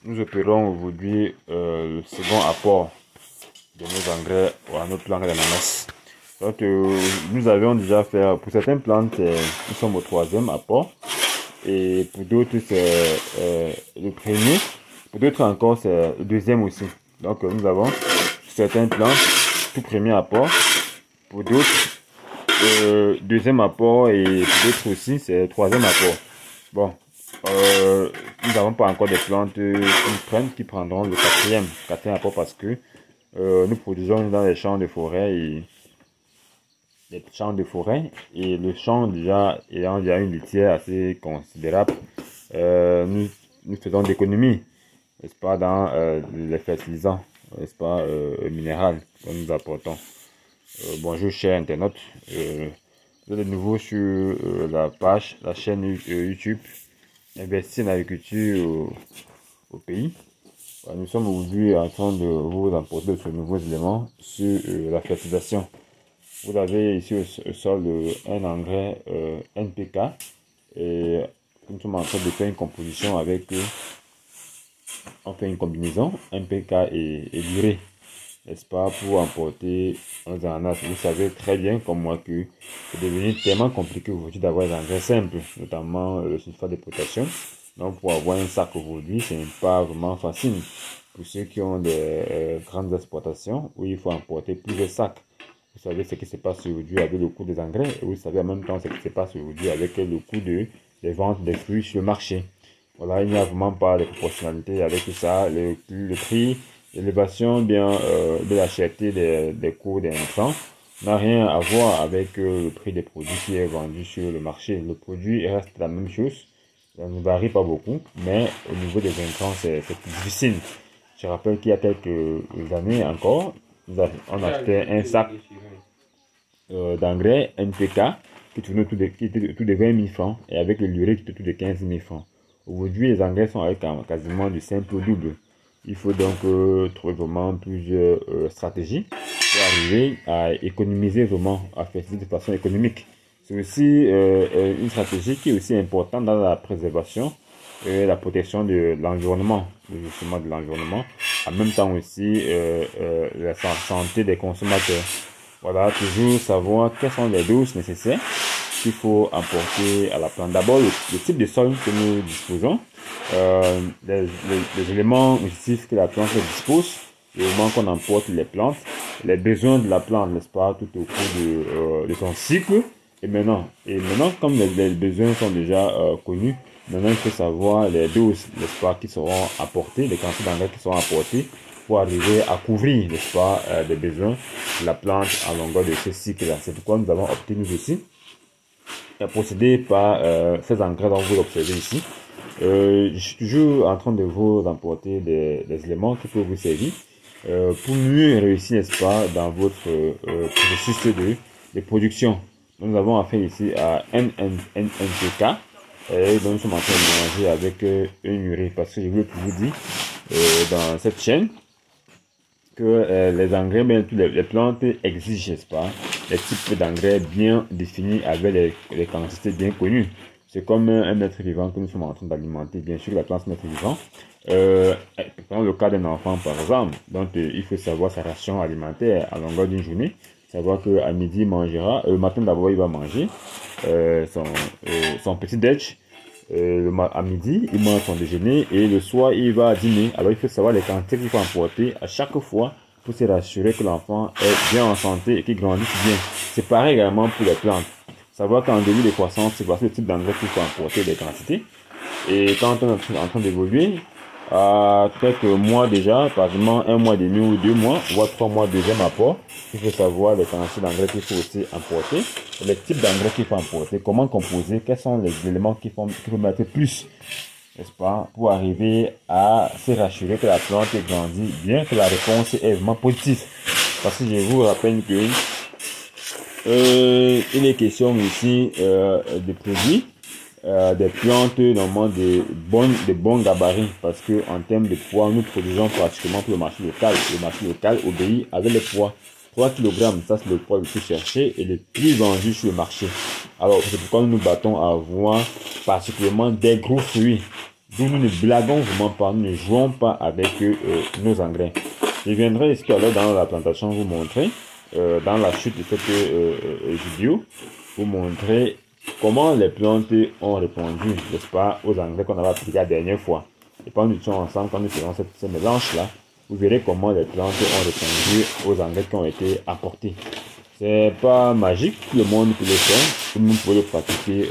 Nous opérons aujourd'hui le second apport de nos engrais à notre plante d'ananas. Donc, nous avions déjà fait, pour certaines plantes, nous sommes au troisième apport. Et pour d'autres, c'est le premier. Pour d'autres encore, c'est le deuxième aussi. Donc, nous avons certaines plantes, tout premier apport. Pour d'autres, deuxième apport. Et pour d'autres aussi, c'est le troisième apport. Bon, nous n'avons pas encore des plantes qui prendront le quatrième apport parce que nous produisons dans les champs de forêt et le champ déjà ayant déjà une litière assez considérable, nous faisons d'économies, n'est-ce pas, dans les fertilisants, n'est-ce pas, minéraux que nous apportons. Bonjour chers internautes, vous êtes de nouveau sur la chaîne YouTube Investir en agriculture au pays. Nous sommes aujourd'hui en train de vous apporter ce nouveau élément sur la fertilisation. Vous avez ici au sol un engrais NPK et nous sommes en train de faire une composition avec, on fait une combinaison NPK et l'urée, n'est-ce pas, pour emporter nos ananas. Vous savez très bien comme moi que c'est devenu tellement compliqué aujourd'hui d'avoir des engrais simples, notamment le sulfate de potassium. Donc pour avoir un sac aujourd'hui, ce n'est pas vraiment facile. Pour ceux qui ont des grandes exploitations où il faut emporter plusieurs sacs. Vous savez ce qui se passe aujourd'hui avec le coût des engrais et vous savez en même temps ce qui se passe aujourd'hui avec le coût des ventes des fruits sur le marché. Voilà, il n'y a vraiment pas de proportionnalité avec tout ça. Le prix, l'élévation de la cherté des coûts des intrants n'a rien à voir avec le prix des produits qui est vendu sur le marché. Le produit reste la même chose, ça ne varie pas beaucoup, mais au niveau des intrants, c'est plus difficile. Je rappelle qu'il y a quelques années encore, on achetait un sac d'engrais NPK qui tournait autour de 20 000 francs et avec le l'urée qui était autour de 15 000 francs. Aujourd'hui, les engrais sont avec quasiment du simple au double. Il faut donc trouver vraiment plusieurs stratégies pour arriver à économiser vraiment, à faire de façon économique. C'est aussi une stratégie qui est aussi importante dans la préservation et la protection de l'environnement, justement de l'environnement, en même temps aussi la santé des consommateurs. Voilà, toujours savoir quelles sont les doses nécessaires qu'il faut apporter à la plante. D'abord, le type de sol que nous disposons, les éléments nutritifs que la plante dispose, le moment qu'on emporte les plantes, les besoins de la plante, n'est-ce pas, tout au cours de son cycle. Et maintenant, comme les besoins sont déjà connus, maintenant il faut savoir les doses, n'est-ce pas, qui seront apportées, les quantités d'engrais qui seront apportées pour arriver à couvrir, n'est-ce pas, les besoins de la plante en longueur de ce cycle-là. C'est pourquoi nous avons opté, nous aussi, à procéder par ces engrais dont vous l'observez ici. Je suis toujours en train de vous apporter des éléments qui peuvent vous servir pour mieux réussir, n'est-ce pas, dans votre processus de production. Nous avons affaire ici à NPK et donc nous sommes en train de mélanger avec une urée parce que je veux toujours dire dans cette chaîne que les engrais, bien toutes les plantes exigent, n'est-ce pas, les types d'engrais bien définis avec les quantités bien connues. C'est comme un être vivant que nous sommes en train d'alimenter. Bien sûr, la plante est un être vivant. Dans le cas d'un enfant, par exemple, donc il faut savoir sa ration alimentaire à longueur d'une journée. Savoir qu'à midi, il mangera. Le matin, d'abord, il va manger son petit déj. À midi, il mange son déjeuner et le soir, il va dîner. Alors, il faut savoir les quantités qu'il faut emporter à chaque fois pour se rassurer que l'enfant est bien en santé et qu'il grandisse bien. C'est pareil également pour les plantes. Savoir qu'en début de croissance, c'est voici le type d'engrais qu'il faut emporter, des quantités. Et quand on est en train d'évoluer, peut-être mois déjà, pratiquement un mois et demi ou 2 mois, voire 3 mois deuxième apport, il faut savoir les quantités d'engrais qu'il faut aussi emporter, les types d'engrais qu'il faut emporter, comment composer, quels sont les éléments qu'il faut mettre plus, n'est-ce pas, pour arriver à se rassurer que la plante grandit bien, que la réponse est vraiment positive. Parce que je vous rappelle que il est question ici de produits, des plantes normalement de bons gabarits parce que en termes de poids, nous produisons pratiquement pour le marché local. Le marché local obéit avec le poids. 3 kg, ça c'est le poids le plus cherché et le plus vendu sur le marché. Alors c'est pourquoi nous nous battons à avoir particulièrement des gros fruits. D'où nous ne blaguons vraiment pas, nous ne jouons pas avec nos engrais. Je viendrai ici alors dans la plantation vous montrer, dans la chute de cette vidéo, vous montrer comment les plantes ont répondu, n'est-ce pas, aux engrais qu'on avait appliqués la dernière fois. Et quand nous sommes ensemble, quand nous faisons ce mélange-là, vous verrez comment les plantes ont répondu aux engrais qui ont été apportés. C'est pas magique, tout le monde peut le faire, tout le monde peut le pratiquer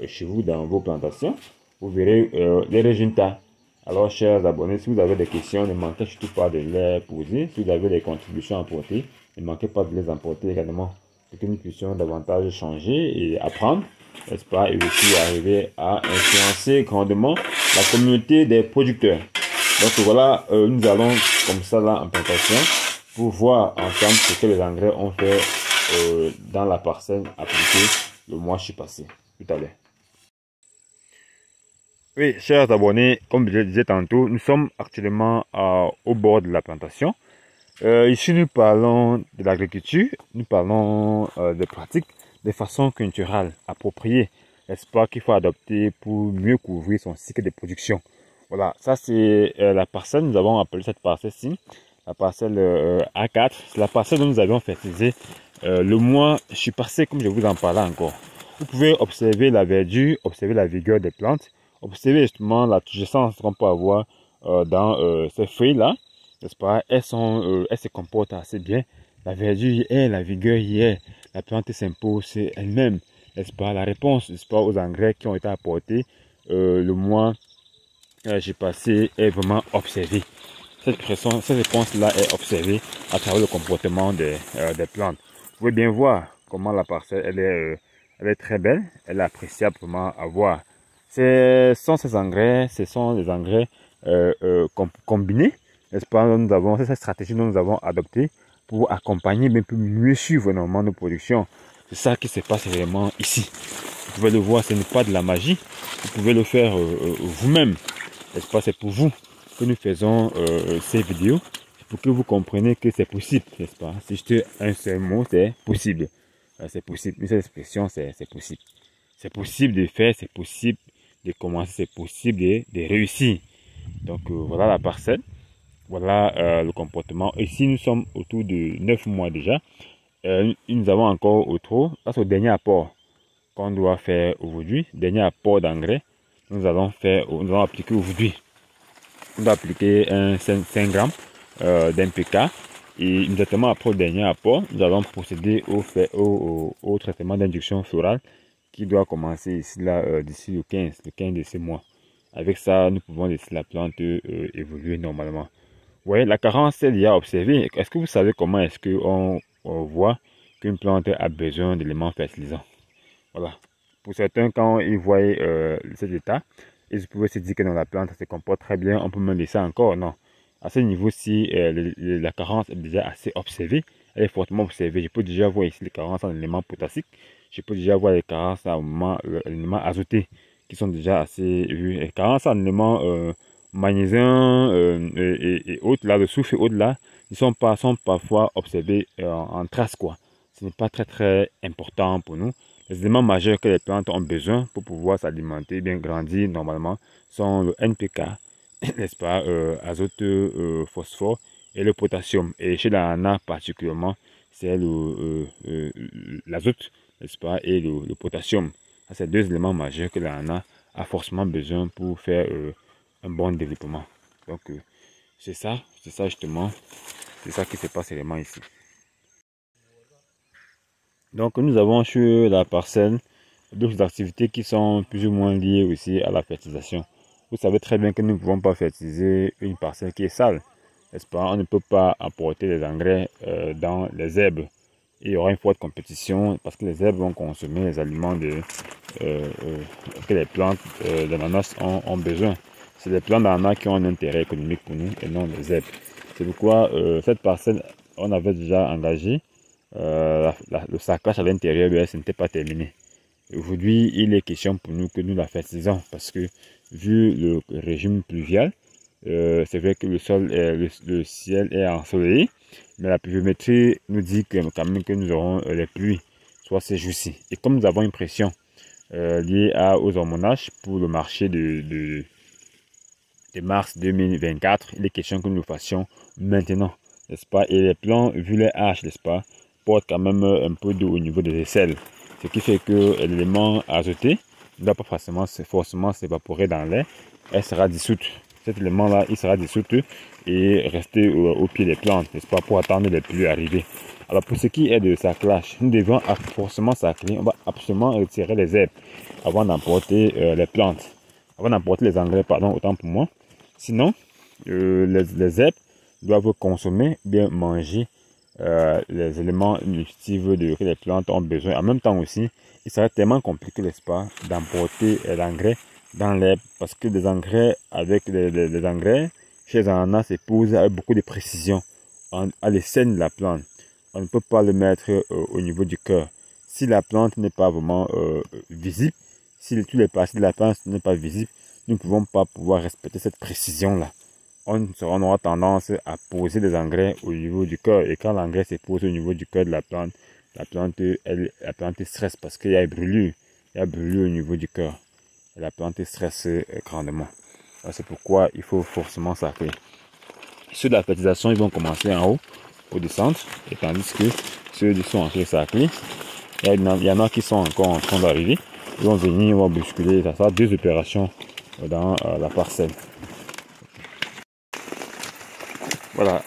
chez vous dans vos plantations. Vous verrez les résultats. Alors, chers abonnés, si vous avez des questions, ne manquez surtout pas de les poser. Si vous avez des contributions à apporter, ne manquez pas de les apporter également pour que nous puissions davantage changer et apprendre, n'est-ce pas, et aussi arriver à influencer grandement la communauté des producteurs. Donc voilà, nous allons comme ça là en plantation pour voir ensemble ce que les engrais ont fait dans la parcelle appliquée le mois passé, tout à l'heure. Oui, chers abonnés, comme je le disais tantôt, nous sommes actuellement au bord de la plantation. Ici, nous parlons de l'agriculture, nous parlons des pratiques, des façons culturelles appropriées, n'est-ce pas, qu'il faut adopter pour mieux couvrir son cycle de production. Voilà, ça c'est la parcelle, nous avons appelé cette parcelle-ci, la parcelle A4, c'est la parcelle dont nous avions fertilisé le mois passé, comme je vous en parlais encore. Vous pouvez observer la verdure, observer la vigueur des plantes, observez justement la touchance qu'on peut avoir dans ces feuilles-là, n'est-ce pas? Elles se comportent assez bien. La verdure y est, la vigueur y est, la plante s'impose elle-même, n'est-ce pas? La réponse, n'est-ce pas, aux engrais qui ont été apportés le mois passé est vraiment observée. Cette réponse-là est observée à travers le comportement des plantes. Vous pouvez bien voir comment la parcelle, elle est très belle, elle est appréciable vraiment à voir. Ce sont ces engrais combinés, n'est-ce pas? Nous avons cette stratégie dont nous avons adopté pour accompagner, mais pour mieux suivre normalement nos productions. C'est ça qui se passe vraiment ici. Vous pouvez le voir, ce n'est pas de la magie. Vous pouvez le faire vous-même, n'est-ce pas? C'est pour vous que nous faisons ces vidéos, pour que vous compreniez que c'est possible, n'est-ce pas? Si je te un seul mot, c'est possible. C'est possible. Une seule expression, c'est possible. C'est possible de faire, c'est possible de commencer, c'est possible de réussir. Donc voilà la parcelle, voilà le comportement. Ici nous sommes autour de 9 mois déjà. Nous avons encore autour, ça c'est le dernier apport qu'on doit faire aujourd'hui, dernier apport d'engrais. Nous allons appliquer aujourd'hui. On doit appliquer un 5 grammes d'NPK et immédiatement après le dernier apport, nous allons procéder au traitement d'injection florale qui doit commencer ici là d'ici le 15 de ce mois. Avec ça, nous pouvons laisser la plante évoluer normalement. Vous voyez, la carence est déjà observée. Est-ce que vous savez comment est-ce qu'on voit qu'une plante a besoin d'éléments fertilisants? Voilà. Pour certains, quand ils voient cet état, ils pouvaient se dire que dans la plante se comporte très bien, on peut même laisser encore. Non. À ce niveau-ci, la carence est déjà assez observée. Elle est fortement observée. Je peux déjà voir ici les carences en éléments potassiques. Je peux déjà voir les carences en éléments azotés qui sont déjà assez vus. Les carences en éléments magnésiens et autres, là, le soufre et autres, là, ils sont parfois observés en trace, quoi. Ce n'est pas très important pour nous. Les éléments majeurs que les plantes ont besoin pour pouvoir s'alimenter, bien grandir normalement, sont le NPK, n'est-ce pas, azote, phosphore et le potassium. Et chez l'ananas particulièrement, c'est l'azote, n'est-ce pas, et le potassium. C'est deux éléments majeurs que l'ananas a forcément besoin pour faire un bon développement. Donc, c'est ça justement, c'est ça qui se passe réellement ici. Donc nous avons sur la parcelle d'autres activités qui sont plus ou moins liées aussi à la fertilisation. Vous savez très bien que nous ne pouvons pas fertiliser une parcelle qui est sale, n'est-ce pas? On ne peut pas apporter des engrais dans les herbes. Il y aura une forte compétition parce que les herbes vont consommer les aliments que les plantes d'ananas ont besoin. C'est les plantes d'ananas qui ont un intérêt économique pour nous et non les herbes. C'est pourquoi cette parcelle, on avait déjà engagé le saccage à l'intérieur, ce n'était pas terminé. Aujourd'hui, il est question pour nous que nous la fertilisons parce que vu le régime pluvial, c'est vrai que le ciel est ensoleillé, mais la pluviométrie nous dit quand même que nous aurons les pluies, soit ces jours-ci. Et comme nous avons une pression liée aux hormonages pour le marché de de mars 2024, il est question que nous fassions maintenant, n'est-ce pas? Et les plants, vu les haches, n'est-ce pas, portent quand même un peu d'eau au niveau des aisselles. Ce qui fait que l'élément azoté ne doit pas forcément s'évaporer dans l'air. Elle sera dissoute. Cet élément-là, il sera dissous et rester au pied des plantes, n'est-ce pas, pour attendre les pluies arriver. Alors pour ce qui est de saclage, nous devons forcément sacler. On va absolument retirer les herbes avant d'emporter les plantes. Avant d'emporter les engrais, pardon, autant pour moi. Sinon, les herbes doivent consommer, bien manger les éléments nutritifs que les plantes ont besoin. En même temps aussi, il serait tellement compliqué, n'est-ce pas, d'emporter l'engrais dans l'herbe, parce que les engrais avec les engrais chez les ananas se posent avec beaucoup de précision à l'aisselle de la plante. On ne peut pas le mettre au niveau du cœur. Si la plante n'est pas vraiment visible, si tous les parties de la plante n'est pas visible, nous ne pouvons pas pouvoir respecter cette précision là. On aura tendance à poser des engrais au niveau du cœur, et quand l'engrais se pose au niveau du cœur de la plante stresse parce qu'il y a brûlure, au niveau du cœur. Et la plante stresse grandement. C'est pourquoi il faut forcément sacler. Ceux de la fertilisation, ils vont commencer en haut, au descendre, et tandis que ceux qui sont en train de sacler, il y en a qui sont encore en train d'arriver. Ils vont venir, ils vont bousculer. Ça sera 2 opérations dans la parcelle. Voilà,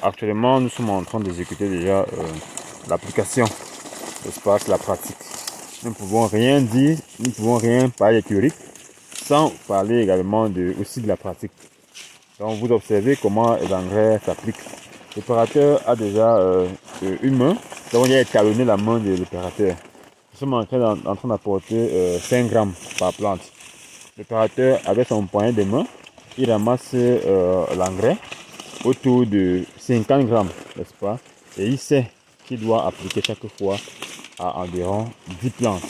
actuellement nous sommes en train d'exécuter déjà l'application, l'espace, la pratique. Nous ne pouvons rien dire, nous ne pouvons rien parler théorique sans parler également aussi de la pratique. Donc vous observez comment les engrais s'appliquent. L'opérateur a déjà une main, donc il a étalonné la main de l'opérateur. Nous sommes en train d'apporter 5 grammes par plante. L'opérateur, avec son poignet de main, il ramasse l'engrais autour de 50 grammes, n'est-ce pas? Et il sait qu'il doit appliquer chaque fois à environ 10 plantes.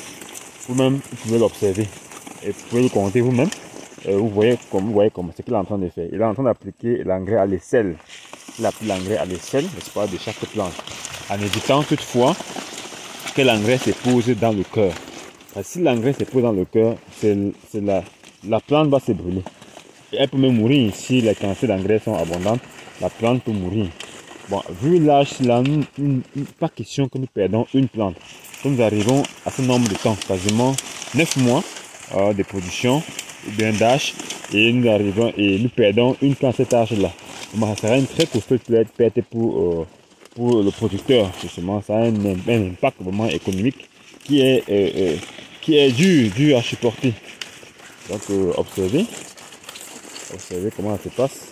Vous-même, vous pouvez l'observer et vous pouvez le compter vous-même. Vous voyez comment ce qu'il est en train de faire. Il est en train d'appliquer l'engrais à l'aisselle. Il applique l'engrais à l'aisselle, n'est-ce pas, de chaque plante, en évitant toutefois que l'engrais se pose dans le cœur. Parce que si l'engrais se pose dans le cœur, la plante va se brûler. Et elle peut même mourir si les quantités d'engrais sont abondantes. La plante peut mourir. Bon, vu l'âge, là, pas question que nous perdons une plante. Nous arrivons à ce nombre de temps, quasiment 9 mois de production d'un d'âge, et nous perdons une plante à cet âge-là. Ça sera une très coûteuse perte pour le producteur, justement. Ça a un impact vraiment économique qui est dur à supporter. Donc, observez comment ça se passe.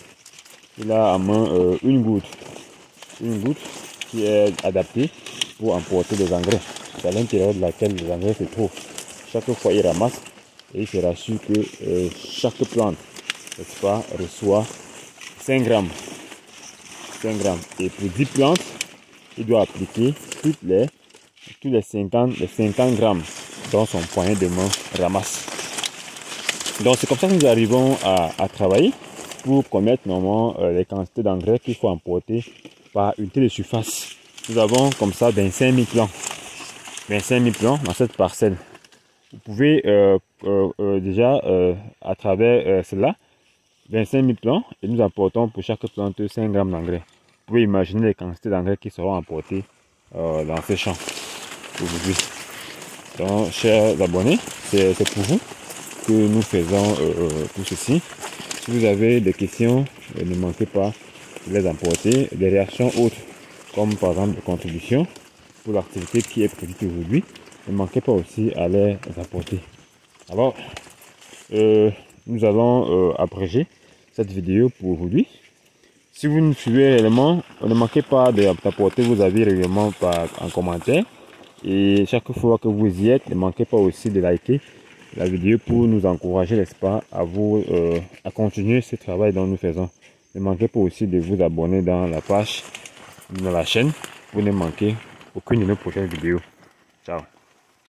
Il a en main une goutte qui est adaptée pour emporter des engrais. C'est à l'intérieur de laquelle les engrais se trouvent. Chaque fois, il ramasse et il se rassure que chaque plante, n'est-ce pas, reçoit 5 grammes. 5 grammes. Et pour 10 plantes, il doit appliquer tous les 50 grammes dont son poignet de main ramasse. Donc c'est comme ça que nous arrivons à travailler pour connaître normalement les quantités d'engrais qu'il faut emporter par unité de surface. Nous avons comme ça 25 000 plants. 25 000 plants dans cette parcelle. Vous pouvez déjà à travers cela, 25 000 plants, et nous apportons pour chaque plante 5 grammes d'engrais. Vous pouvez imaginer les quantités d'engrais qui seront emportées dans ces champs aujourd'hui. Donc, chers abonnés, c'est pour vous que nous faisons tout ceci. Si vous avez des questions, ne manquez pas de les emporter. Des réactions autres, comme par exemple des contributions pour l'activité qui est produite aujourd'hui, ne manquez pas aussi à les apporter. Alors, nous allons abréger cette vidéo pour aujourd'hui. Si vous nous suivez réellement, ne manquez pas d'apporter vos avis régulièrement en commentaire. Et chaque fois que vous y êtes, ne manquez pas aussi de liker la vidéo pour nous encourager, n'est-ce pas, à continuer ce travail dont nous faisons. Ne manquez pas aussi de vous abonner dans la page, dans la chaîne, pour ne manquer aucune de nos prochaines vidéos. Ciao.